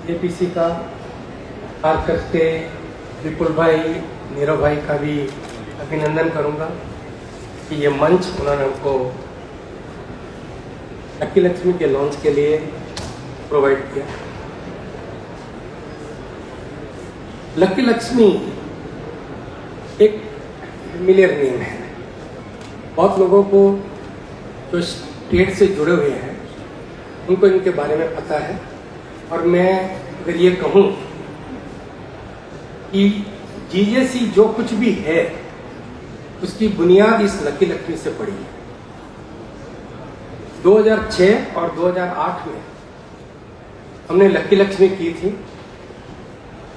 APC का, खास करके विपुल भाई, नीरव भाई का भी अभिनंदन करूंगा कि ये मंच उन्होंने हमको लकी लक्ष्मी के लॉन्च के लिए प्रोवाइड किया। लकी लक्ष्मी एक फेमिलियर नेम है, बहुत लोगों को जो स्टेट से जुड़े हुए हैं उनको इनके बारे में पता है। और मैं अगर ये कहूँ कि जीजेसी जो कुछ भी है उसकी बुनियाद इस लकी लक्ष्मी से पड़ी है। 2006 और 2008 में हमने लकी लक्ष्मी की थी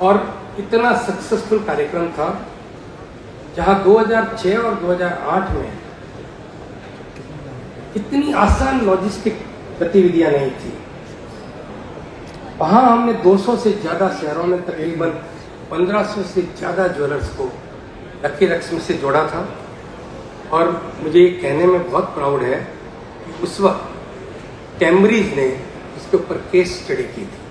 और इतना सक्सेसफुल कार्यक्रम था जहां 2006 और 2008 में इतनी आसान लॉजिस्टिक गतिविधियां नहीं थी। वहां हमने 200 से ज्यादा शहरों में तकरीबन 1500 से ज्यादा ज्वेलर्स को लकी लक्ष्मी से जोड़ा था। और मुझे ये कहने में बहुत प्राउड है कि उस वक्त कैम्ब्रिज ने इसके ऊपर केस स्टडी की थी।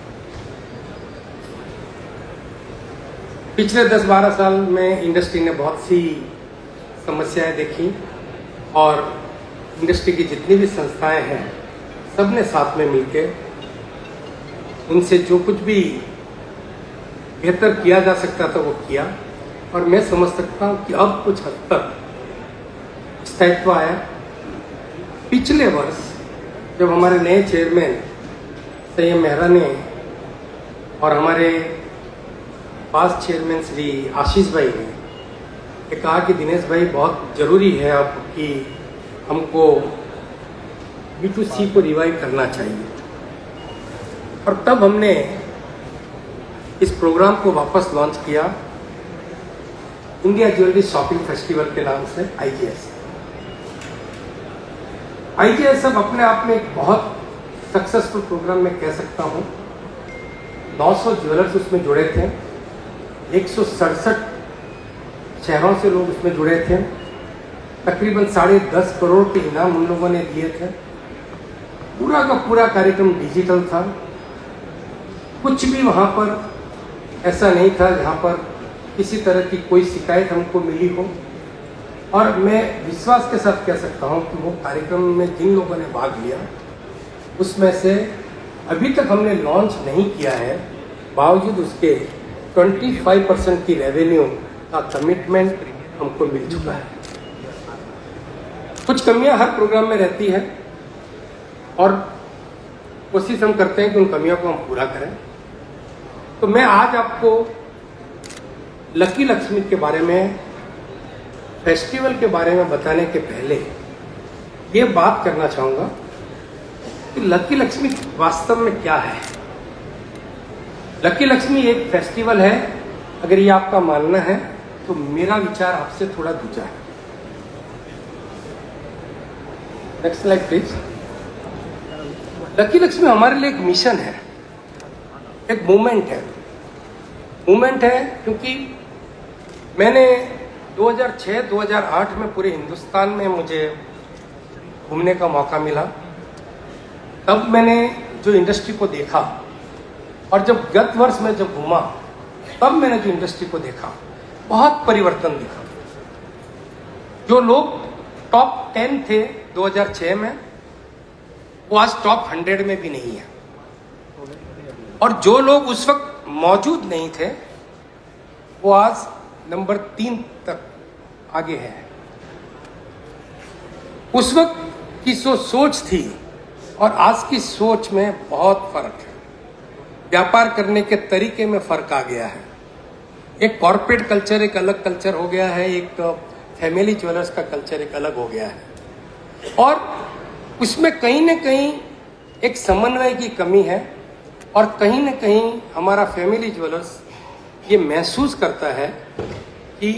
पिछले 10-12 साल में इंडस्ट्री ने बहुत सी समस्याएं देखी और इंडस्ट्री की जितनी भी संस्थाएं हैं सब ने साथ में मिलकर उनसे जो कुछ भी बेहतर किया जा सकता था वो किया। और मैं समझ सकता हूँ कि अब कुछ हद तक स्थायित्व आया। पिछले वर्ष जब हमारे नए चेयरमैन संयम मेहरा ने और हमारे पास चेयरमैन श्री आशीष भाई ने ये कहा कि दिनेश भाई बहुत ज़रूरी है अब कि हमको B2C को रिवाइव करना चाहिए, और तब हमने इस प्रोग्राम को वापस लॉन्च किया इंडिया ज्वेलरी शॉपिंग फेस्टिवल के नाम से IJS। IJS अब अपने आप में एक बहुत सक्सेसफुल प्रोग्राम मैं कह सकता हूँ। 900 ज्वेलर्स उसमें जुड़े थे, 167 शहरों से लोग उसमें जुड़े थे, तकरीबन 10.5 करोड़ के इनाम उन लोगों ने दिए थे। पूरा का पूरा कार्यक्रम डिजिटल था, कुछ भी वहाँ पर ऐसा नहीं था जहाँ पर किसी तरह की कोई शिकायत हमको मिली हो। और मैं विश्वास के साथ कह सकता हूँ कि वो कार्यक्रम में जिन लोगों ने भाग लिया उसमें से अभी तक हमने लॉन्च नहीं किया है, बावजूद उसके 25% की रेवेन्यू का कमिटमेंट हमको मिल चुका है। कुछ कमियां हर प्रोग्राम में रहती है और कोशिश हम करते हैं कि उन कमियों को हम पूरा करें। तो मैं आज आपको लकी लक्ष्मी के बारे में, फेस्टिवल के बारे में बताने के पहले ये बात करना चाहूँगा कि लकी लक्ष्मी वास्तव में क्या है। लकी लक्ष्मी एक फेस्टिवल है, अगर ये आपका मानना है तो मेरा विचार आपसे थोड़ा दूजा है। Next slide please. Lucky Lakshmi हमारे लिए एक मिशन है, एक मूवमेंट है। मूवमेंट है क्योंकि मैंने 2006-2008 में पूरे हिंदुस्तान में मुझे घूमने का मौका मिला। तब मैंने जो इंडस्ट्री को देखा और जब गत वर्ष में जब घूमा तब मैंने जो इंडस्ट्री को देखा बहुत परिवर्तन दिखा। जो लोग टॉप 10 थे 2006 में वो आज टॉप 100 में भी नहीं है, और जो लोग उस वक्त मौजूद नहीं थे वो आज नंबर 3 तक आगे है। उस वक्त की सोच थी और आज की सोच में बहुत फर्क है। व्यापार करने के तरीके में फर्क आ गया है। एक कॉर्पोरेट कल्चर एक अलग कल्चर हो गया है, एक फैमिली ज्वेलर्स का कल्चर एक अलग हो गया है, और उसमें कहीं न कहीं एक समन्वय की कमी है। और कहीं न कहीं हमारा फैमिली ज्वेलर्स ये महसूस करता है कि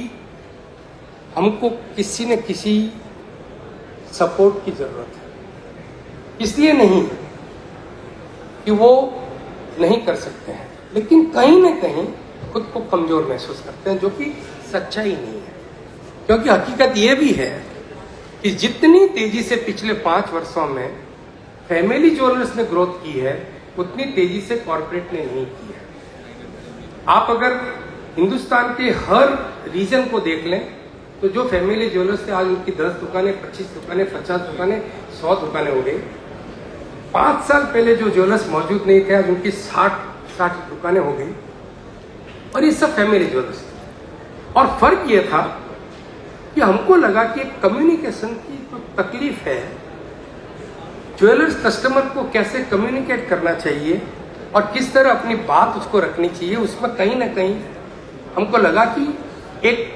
हमको किसी न किसी सपोर्ट की ज़रूरत है। इसलिए नहीं कि वो नहीं कर सकते हैं, लेकिन कहीं न कहीं खुद को कमज़ोर महसूस करते हैं, जो कि सच्चाई नहीं है। क्योंकि हकीकत ये भी है कि जितनी तेज़ी से पिछले 5 वर्षों में फैमिली ज्वेलर्स ने ग्रोथ की है, उतनी तेजी से कॉरपोरेट ने नहीं की है। आप अगर हिंदुस्तान के हर रीजन को देख लें तो जो फैमिली ज्वेलर्स थे आज उनकी 10 दुकानें, 25 दुकानें, 50 दुकानें, 100 दुकानें हो गई। 5 साल पहले जो ज्वेलर्स मौजूद नहीं थे आज उनकी 60 दुकानें हो गई और ये सब फैमिली ज्वेलर्स थे। और फर्क ये था कि हमको लगा कि कम्युनिकेशन की जो तकलीफ है, ज्वेलर्स कस्टमर को कैसे कम्युनिकेट करना चाहिए और किस तरह अपनी बात उसको रखनी चाहिए, उसमें कहीं ना कहीं हमको लगा कि एक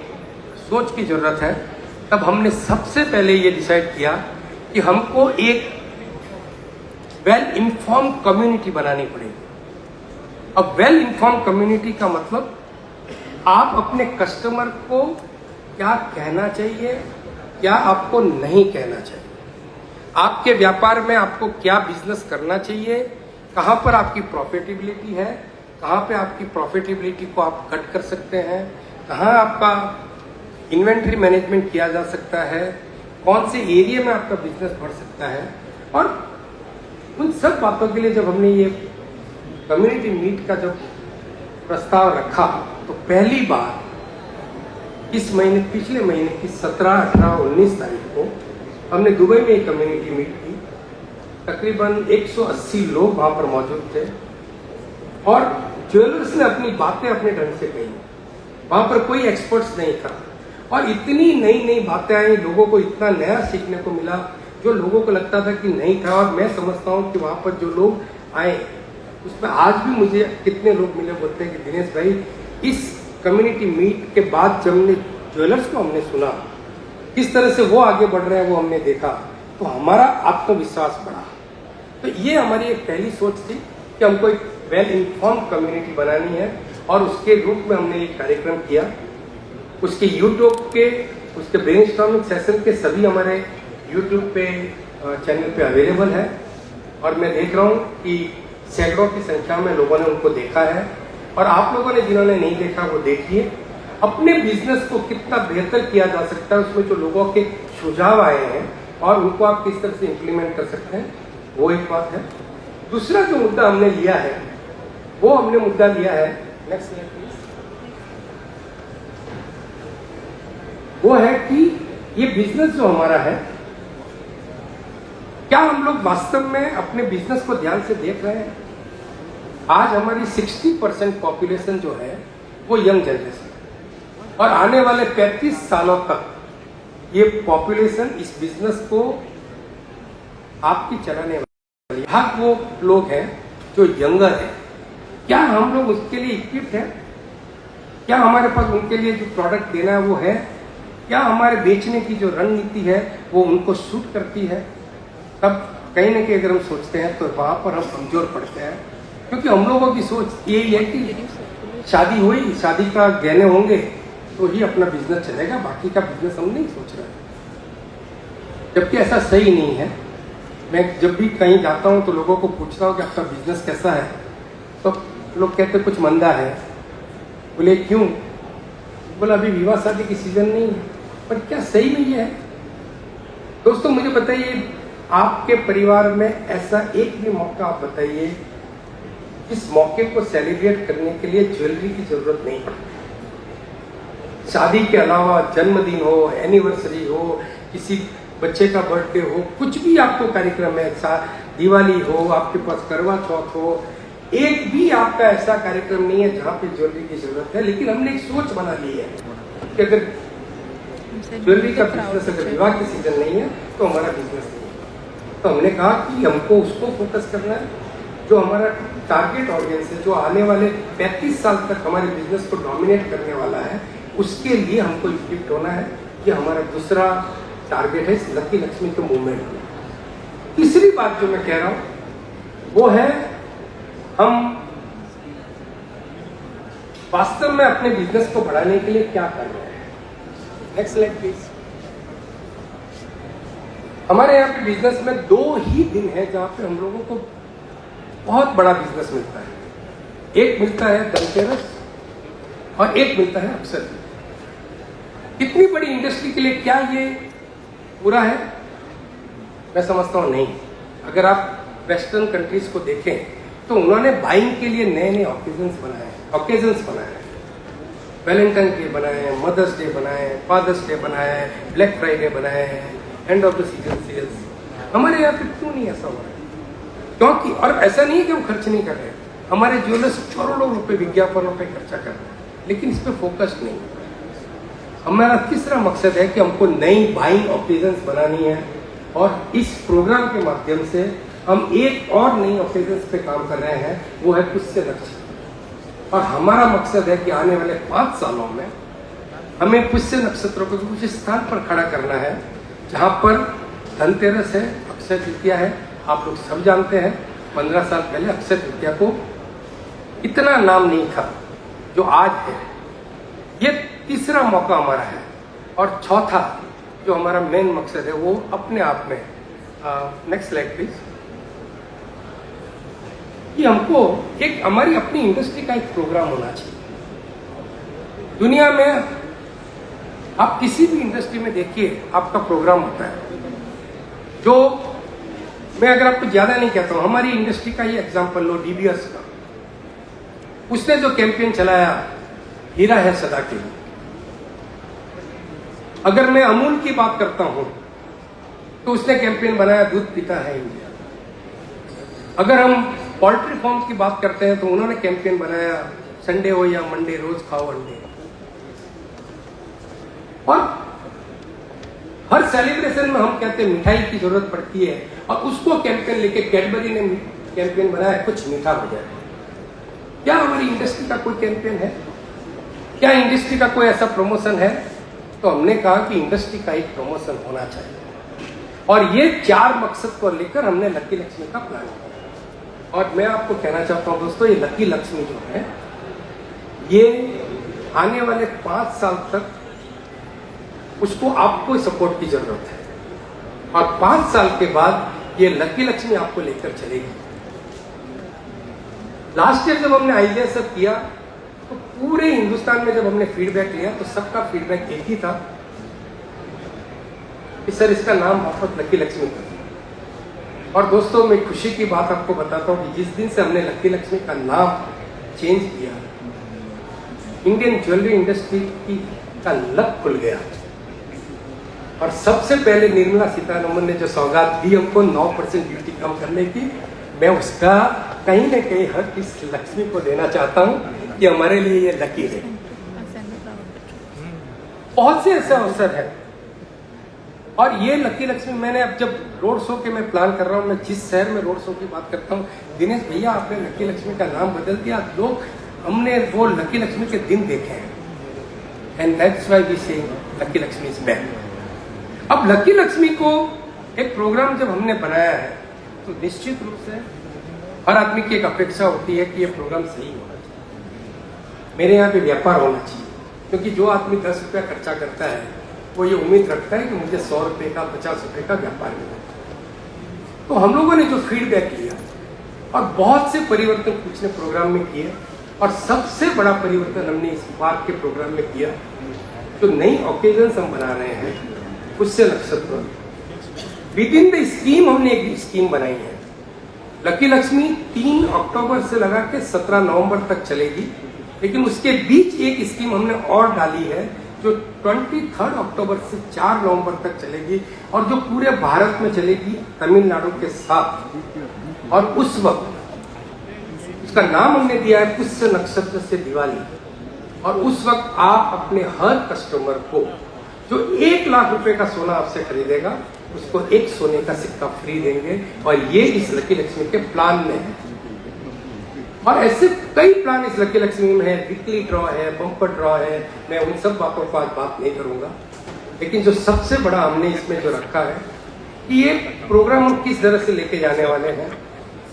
सोच की जरूरत है। तब हमने सबसे पहले ये डिसाइड किया कि हमको एक वेल इन्फॉर्म कम्युनिटी बनानी पड़ेगी। अब वेल इन्फॉर्म कम्युनिटी का मतलब आप अपने कस्टमर को क्या कहना चाहिए, क्या आपको नहीं कहना चाहिए, आपके व्यापार में आपको क्या बिजनेस करना चाहिए, कहां पर आपकी प्रॉफिटेबिलिटी है, कहां पे आपकी प्रॉफिटेबिलिटी को आप कट कर सकते हैं, कहां आपका इन्वेंट्री मैनेजमेंट किया जा सकता है, कौन से एरिया में आपका बिजनेस बढ़ सकता है। और उन सब बातों के लिए जब हमने ये कम्युनिटी मीट का जब प्रस्ताव रखा तो पहली बार इस महीने, पिछले महीने की 17, 18, 19 तारीख को हमने दुबई में एक कम्युनिटी मीट की। तकरीबन 180 लोग वहां पर मौजूद थे और ज्वेलर्स ने अपनी बातें अपने ढंग से कही। वहां पर कोई एक्सपर्ट्स नहीं था और इतनी नई नई बातें आई, लोगों को इतना नया सीखने को मिला जो लोगों को लगता था कि नहीं था। और मैं समझता हूं कि वहां पर जो लोग आए उसमें आज भी मुझे कितने लोग मिले बोलते हैं कि दिनेश भाई, इस कम्युनिटी मीट के बाद जब हमने ज्वेलर्स को हमने सुना किस तरह से वो आगे बढ़ रहे हैं, वो हमने देखा तो हमारा आत्मविश्वास बढ़ा। तो ये हमारी एक पहली सोच थी कि हमको एक वेल इन्फॉर्म कम्युनिटी बनानी है और उसके रूप में हमने एक कार्यक्रम किया। उसके यूट्यूब के, उसके ब्रेनस्टॉर्मिंग सेशन के सभी हमारे यूट्यूब पे चैनल पे अवेलेबल है और मैं देख रहा हूँ कि सैकड़ों की संख्या में लोगों ने उनको देखा है। और आप लोगों ने जिन्होंने नहीं देखा वो देखिए, अपने बिजनेस को कितना बेहतर किया जा सकता है, उसमें जो लोगों के सुझाव आए हैं और उनको आप किस तरह से इम्प्लीमेंट कर सकते हैं, वो एक बात है। दूसरा जो मुद्दा हमने लिया है वो हमने मुद्दा लिया है, नेक्स्ट स्लाइड प्लीज, वो है कि ये बिजनेस जो हमारा है, क्या हम लोग वास्तव में अपने बिजनेस को ध्यान से देख रहे हैं। आज हमारी 60% पॉपुलेशन जो है वो यंग जनरेशन है और आने वाले 35 सालों तक ये पॉपुलेशन इस बिजनेस को आपकी चलाने वाली। हर वो लोग हैं जो यंगर है, क्या हम लोग उसके लिए इक्विप्ड हैं, क्या हमारे पास उनके लिए जो प्रोडक्ट देना है वो है, क्या हमारे बेचने की जो रणनीति है वो उनको सूट करती है। तब कहीं ना कहीं अगर हम सोचते हैं तो वहां पर हम कमजोर पड़ते हैं, क्योंकि हम लोगों की सोच यही है कि शादी हुई, शादी का गहने होंगे तो ही अपना बिजनेस चलेगा, बाकी का बिजनेस हम नहीं सोच रहे, जबकि ऐसा सही नहीं है। मैं जब भी कहीं जाता हूं तो लोगों को पूछता हूं कि आपका बिजनेस कैसा है, तो लोग कहते कुछ मंदा है। बोले क्यों? बोला अभी विवाह शादी की सीजन नहीं है। पर क्या सही में ये है? दोस्तों मुझे बताइए, आपके परिवार में ऐसा एक भी मौका आप बताइए इस मौके को सेलिब्रेट करने के लिए ज्वेलरी की जरूरत नहीं है। शादी के अलावा जन्मदिन हो, एनिवर्सरी हो, किसी बच्चे का बर्थडे हो, कुछ भी आपको कार्यक्रम है, दिवाली हो, आपके पास करवा चौथ हो, एक भी आपका ऐसा कार्यक्रम नहीं है जहाँ पे ज्वेलरी की जरूरत है। लेकिन हमने एक सोच बना ली है कि अगर ज्वेलरी का बिजनेस, अगर विवाह की सीजन नहीं है तो हमारा बिजनेस नहीं है। तो हमने कहा कि हमको उसको फोकस करना है जो हमारा टारगेट ऑडियंस है, जो आने वाले 35 साल तक हमारे बिजनेस को डोमिनेट करने वाला है, उसके लिए हमको इक्विप्ड होना है। ये हमारा दूसरा टारगेट है इस लकी लक्ष्मी के मूवमेंट में। तीसरी बात जो मैं कह रहा हूं वो है, हम वास्तव में अपने बिजनेस को बढ़ाने के लिए क्या कर रहे हैं। Next slide please. हमारे यहाँ पे बिजनेस में 2 ही दिन है जहां पे हम लोगों को बहुत बड़ा बिजनेस मिलता है। एक मिलता है धनतेरस और एक मिलता है अक्षय तृतीया। इतनी बड़ी इंडस्ट्री के लिए क्या ये बुरा है? मैं समझता हूं नहीं। अगर आप वेस्टर्न कंट्रीज को देखें तो उन्होंने बाइंग के लिए नए नए ओकेजन्स बनाए, वैलेंटाइन डे बनाए हैं, मदर्स डे बनाए हैं, फादर्स डे बनाया है, ब्लैक फ्राइडे बनाए हैं, end of the season sales. हमारे यहाँ पे क्यों नहीं ऐसा हो रहा है? क्योंकि और ऐसा नहीं है कि हम खर्च नहीं कर रहे हैं, हमारे ज्वेलर्स करोड़ों रुपए विज्ञापनों पे खर्चा कर रहे हैं, लेकिन इस पे फोकस नहीं। हमारा तीसरा मकसद है कि हमको नई बाइंग ओकेजन्स बनानी है, और इस प्रोग्राम के माध्यम से हम एक और नई ओकेजन्स पे काम कर रहे हैं, वो है पुष्य नक्षत्र। और हमारा मकसद है कि आने वाले 5 सालों में हमें पुष्य नक्षत्रों को कुछ स्थान पर खड़ा करना है, जहाँ पर धनतेरस है, अक्षय तृतीया है। आप लोग सब जानते हैं 15 साल पहले अक्षय तृतीया को इतना नाम नहीं था जो आज है। ये तीसरा मौका हमारा है। और चौथा जो हमारा मेन मकसद है वो अपने आप में, नेक्स्ट स्लाइड प्लीज, कि हमको एक हमारी अपनी इंडस्ट्री का एक प्रोग्राम होना चाहिए। दुनिया में आप किसी भी इंडस्ट्री में देखिए, आपका प्रोग्राम होता है। जो मैं अगर आपको ज्यादा नहीं कहता हूं, हमारी इंडस्ट्री का ये एग्जांपल लो, डीबीएस का, उसने जो कैंपेन चलाया, हीरा है सदा के लिए। अगर मैं अमूल की बात करता हूं तो उसने कैंपेन बनाया, दूध पीता है इंडिया। अगर हम पोल्ट्री फार्म की बात करते हैं तो उन्होंने कैंपेन बनाया, संडे हो या मंडे रोज खाओ अंडे। और हर सेलिब्रेशन में हम कहते हैं मिठाई की जरूरत पड़ती है, और उसको कैंपेन लेके कैडबरी ने कैंपेन बनाया, कुछ मीठा हो जाए। क्या हमारी इंडस्ट्री का कोई कैंपेन है? क्या इंडस्ट्री का कोई ऐसा प्रमोशन है? तो हमने कहा कि इंडस्ट्री का एक प्रमोशन होना चाहिए, और ये 4 मकसद को लेकर हमने लकी लक्ष्मी का प्लान किया। और मैं आपको कहना चाहता हूं दोस्तों, ये लकी लक्ष्मी जो है, ये आने वाले 5 साल तक उसको आपको सपोर्ट की जरूरत है, और 5 साल के बाद ये लकी लक्ष्मी आपको लेकर चलेगी। लास्ट ईयर जब हमने आइडिया सब किया तो पूरे हिंदुस्तान में जब हमने फीडबैक लिया तो सबका फीडबैक एक ही था कि सर इसका नाम वापस लकी लक्ष्मी कर दिया। और दोस्तों, मैं खुशी की बात आपको बताता हूं कि जिस दिन से हमने लकी लक्ष्मी का नाम चेंज किया, इंडियन ज्वेलरी इंडस्ट्री का लक खुल गया। और सबसे पहले निर्मला सीतारमण ने जो सौगात दी हमको 9% ड्यूटी कम करने की, मैं उसका कहीं न कहीं हक इस लक्ष्मी को देना चाहता हूं कि हमारे लिए ये लकी है। बहुत से ऐसे अवसर है, और ये लकी लक्ष्मी मैंने अब जब रोड शो के मैं प्लान कर रहा हूं, मैं जिस शहर में रोड शो की बात करता हूं, दिनेश भैया आपने लकी लक्ष्मी का नाम बदल दिया, लोग हमने वो लकी लक्ष्मी के दिन देखे हैं, एंड दैट्स व्हाई वी से लकी लक्ष्मी इज बैक। अब लकी लक्ष्मी को एक प्रोग्राम जब हमने बनाया है तो निश्चित रूप से हर आदमी की एक अपेक्षा होती है कि ये प्रोग्राम सही होना चाहिए, मेरे यहाँ पे व्यापार होना चाहिए। क्योंकि जो आदमी 10 रुपया खर्चा करता है वो ये उम्मीद रखता है कि मुझे 100 रुपये का 50 रुपये का व्यापार मिले। तो हम लोगों ने जो फीडबैक लिया और बहुत से परिवर्तन पिछले प्रोग्राम में किए, और सबसे बड़ा परिवर्तन हमने इस बार के प्रोग्राम में किया, जो नई ओकेजन्स हम बना रहे हैं पुष्य नक्षत्र, विद इन द स्कीम हमने एक स्कीम बनाई है। लकी लक्ष्मी 3 अक्टूबर से लगा के 17 नवंबर तक चलेगी, लेकिन उसके बीच एक स्कीम हमने और डाली है जो 23 अक्टूबर से 4 नवंबर तक चलेगी, और जो पूरे भारत में चलेगी तमिलनाडु के साथ। और उस वक्त उसका नाम हमने दिया है पुष्य नक्षत्र से दिवाली। और उस वक्त आप अपने हर कस्टमर को जो 1 लाख रुपए का सोना आपसे खरीदेगा, उसको 1 सोने का सिक्का फ्री देंगे, और ये इस लकी लक्ष्मी के प्लान में है। और ऐसे कई प्लान इस लकी लक्ष्मी में है, वीकली ड्रॉ है, बम्पर ड्रॉ है, मैं उन सब बातों पर आज बात नहीं करूंगा। लेकिन जो सबसे बड़ा हमने इसमें जो रखा है कि ये प्रोग्राम हम किस तरह से लेके जाने वाले हैं,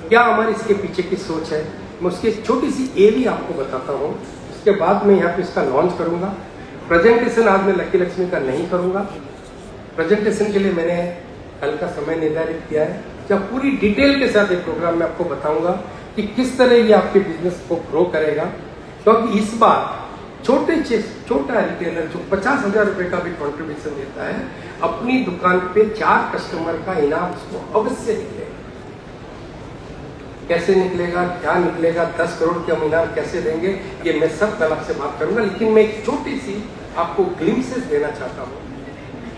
क्या हमारी इसके पीछे की सोच है, मैं उसकी छोटी सी ए भी आपको बताता हूँ। उसके बाद मैं यहाँ पे इसका लॉन्च करूंगा। प्रेजेंटेशन आज मैं लकी लक्ष्मी का नहीं करूंगा। प्रेजेंटेशन के लिए मैंने कल का समय निर्धारित किया है, जब पूरी डिटेल के साथ ये प्रोग्राम मैं आपको बताऊंगा कि किस तरह ये आपके बिजनेस को ग्रो करेगा। क्योंकि इस बार छोटा रिटेलर जो 50,000 रुपए का भी कंट्रीब्यूशन देता है, अपनी दुकान पे 4 कस्टमर का इनाम उसको अवश्य मिलेगा। कैसे निकलेगा, क्या निकलेगा, 10 करोड़ के हम इनाम कैसे देंगे, ये मैं सब कल आपसे बात करूंगा। लेकिन मैं एक छोटी सी आपको ग्लिम्सेस देना चाहता हूँ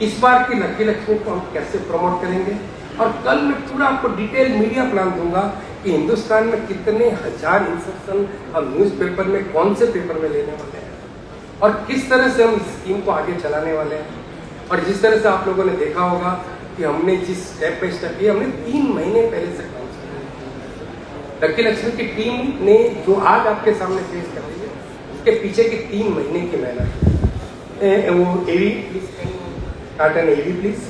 इस बार की लकी लक्ष्मी को हम कैसे प्रमोट करेंगे। और कल मैं पूरा आपको डिटेल मीडिया प्लान दूंगा कि हिंदुस्तान में कितने हजार इंसर्शन हम न्यूज़पेपर में, कौन से पेपर में लेने वाले हैं और किस तरह से हम इस स्कीम को आगे चलाने वाले हैं। और जिस तरह से आप लोगों ने देखा होगा कि हमने जिस स्टेप बाय स्टेप किया, हमने 3 महीने पहले से काम किया। लकी लक्ष्मी की टीम ने जो आज आपके सामने पेश कर रही है उसके पीछे की 3 महीने की मेहनत। वो AV please, start an AV please.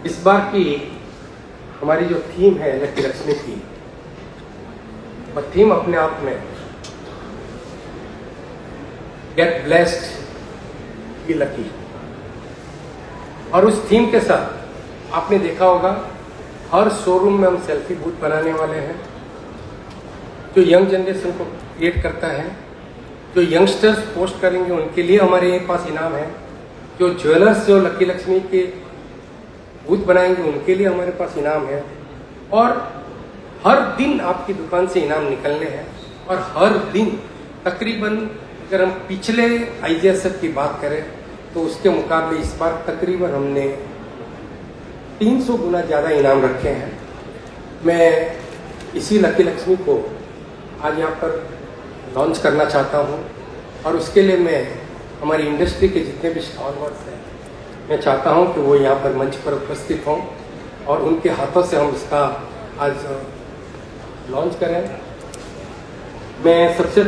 इस बार की हमारी जो थीम है लकी लक्ष्मी की, वह थीम अपने आप में गेट ब्लेस्ड बी लकी। और उस थीम के साथ आपने देखा होगा हर शोरूम में हम सेल्फी बूथ बनाने वाले हैं जो यंग जनरेशन को क्रिएट करता है। जो यंगस्टर्स पोस्ट करेंगे उनके लिए हमारे पास इनाम है। जो ज्वेलर्स जो लकी लक्ष्मी के बूथ बनाएंगे उनके लिए हमारे पास इनाम है। और हर दिन आपकी दुकान से इनाम निकलने हैं। और हर दिन तकरीबन अगर हम पिछले IGSF की बात करें तो उसके मुकाबले इस बार तकरीबन हमने 300 गुना ज़्यादा इनाम रखे हैं। मैं इसी लकी लक्ष्मी को आज यहाँ पर लॉन्च करना चाहता हूँ और उसके लिए मैं हमारी इंडस्ट्री के जितने भी स्टॉलवर्ड्स हैं मैं चाहता हूँ कि वो यहाँ पर मंच पर उपस्थित हों और उनके हाथों से हम इसका आज लॉन्च करें। मैं सबसे